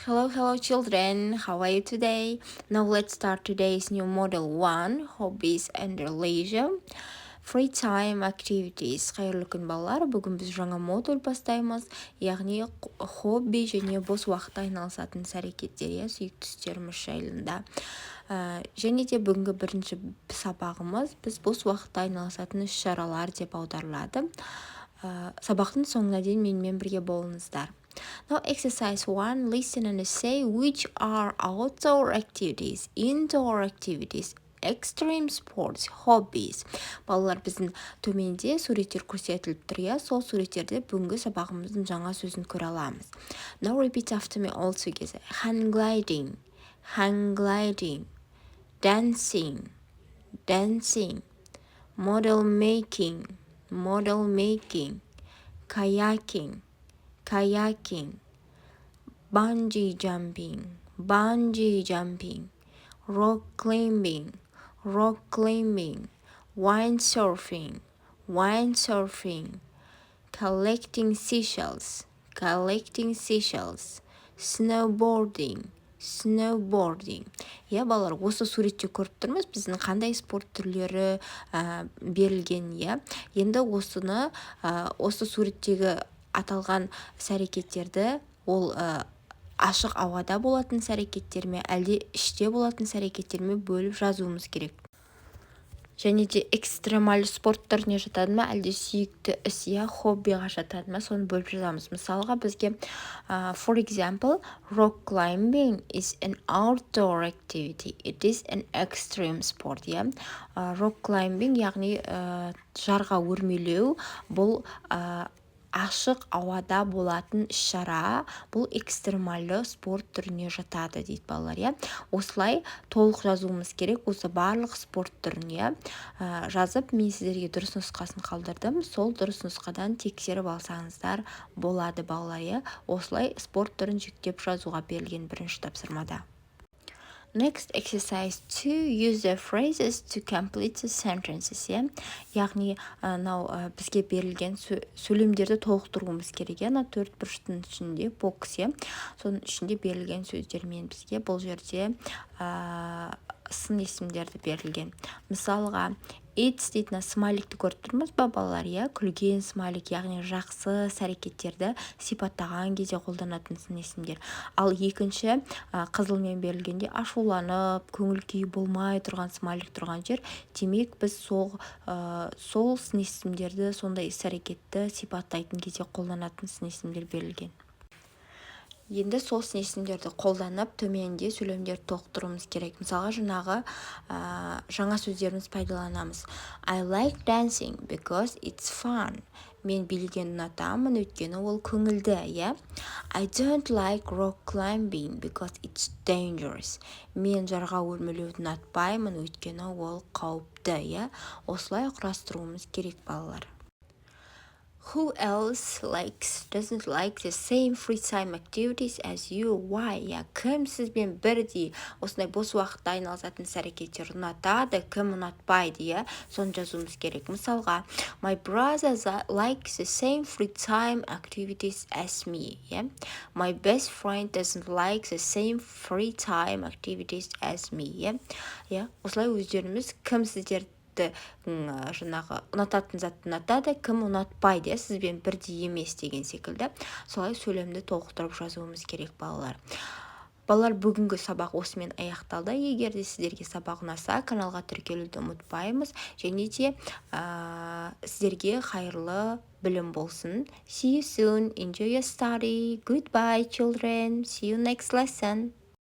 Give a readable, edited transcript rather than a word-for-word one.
Hello, children. How are you today? Now let's start today's new model 1, hobbies and leisure. Free time activities. Қайырлы күн балалар. Бүгін біз жаңа модуль бастаймыз. Яғни хобби және бос уақытта айналысатын іс-әрекеттер, сүйікті істеріміз жайында. Және де бүгінгі бірінші сабағымыз біз бос уақытта айналысатын іс-шаралар деп аударылады. Сабақтың соңына дейін менімен бірге болыңыздар. Now exercise 1, listen and say which are outdoor activities, indoor activities, extreme sports, hobbies. Балалар, біздің төменде суреттер көрсетіліп тұр, сол суреттерде бүгінгі сабағымыздың жаңа сөзін көре аламыз. Now repeat after me all together. Hang gliding, dancing, model making, kayaking, bungee jumping, rock climbing, windsurfing, collecting seashells, snowboarding. Балалар, осы суретте көріп тұрмыз, біздің қандай спорт түрлері берілген, Енді осы суреттегі аталған іс-әрекеттерді ол ашық ауада болатын іс-әрекеттер ме, әлде іште болатын іс-әрекеттер ме бөліп жазуымыз керек. Және де экстремаль спорт түріне жатады ма, әлде сүйікті іс, хоббиға жатады ма, соны бөліп жазамыз. Мысалға бізге, for example, rock climbing is an outdoor activity. It is an extreme sport. Rock climbing, яғни жарға өрмелеу, бұл ашық ауада болатын іс-шара, бұл экстремальды спорт түріне жатады дейді балалар. Осылай толық жазуымыз керек, осы барлық спорт түріне жазып, мен сіздерге дұрыс нұсқасын қалдырдым. Сол дұрыс нұсқадан тексеріп алсаңыздар болады балалар. Осылай спорт түрін жүктеп жазуға берілген бірінші тапсырмада. Next exercise 2, use the phrases to complete the sentences. Яғни, бізге берілген сөйлемдерді толықтыруымыз керек. 4 бұрыштың ішінде бокс, соның ішінде берілген сөздермен бізге бұл жерде сын есімдерді берілген. Мысалға, it's дейтін смайликті көріп тұрмыз ба балалар, күлген смайлик, яғни жақсы іс-әрекеттерді сипаттаған кезде қолданатын сын есімдер. Ал екінші қызылмен берілгенде ашуланып, көңіл күйі болмай тұрған смайлик тұрған жер, демек біз сол сын есімдерді, сондай іс-әрекетті сипаттайтын кезде қолданатын сын есімдер берілген. Енді сол сын есімдерді қолданып, төменде сөйлемдерді толықтыруымыз керек. Мысалға, жаңа сөздеріміз пайдаланамыз. I like dancing because it's fun. Мен билегенді ұнатамын, өйткені ол көңілді, I don't like rock climbing because it's dangerous. Мен жарға өрмелеуді ұнатпаймын, өйткені ол қауіпті, Осылай құрастыруымыз керек балалар. Who else doesn't like the same free time activities as you? Why? Кім сізбен бірдей осындай бос уақытта айналысатын іс-әрекеттер ұнатады, кім ұнатпайды, соны жазуымыз керек. Мысалға, my brother likes the same free time activities as me. My best friend doesn't like the same free time activities as me. Осылай өздеріміз кім сіздерді ұнататын затты ұнатады, кім ұнатпайды, сізбен бірдей емес деген секілді. Солай сөйлемді толықтырып жазуымыз керек балалар. Балалар, бүгінгі сабақ осымен аяқталды. Егер де сіздерге сабақ ұнаса, каналға тіркелуді ұмытпаймыз. Және де сіздерге қайырлы білім болсын. See you soon. Enjoy your study. Goodbye, children. See you next lesson.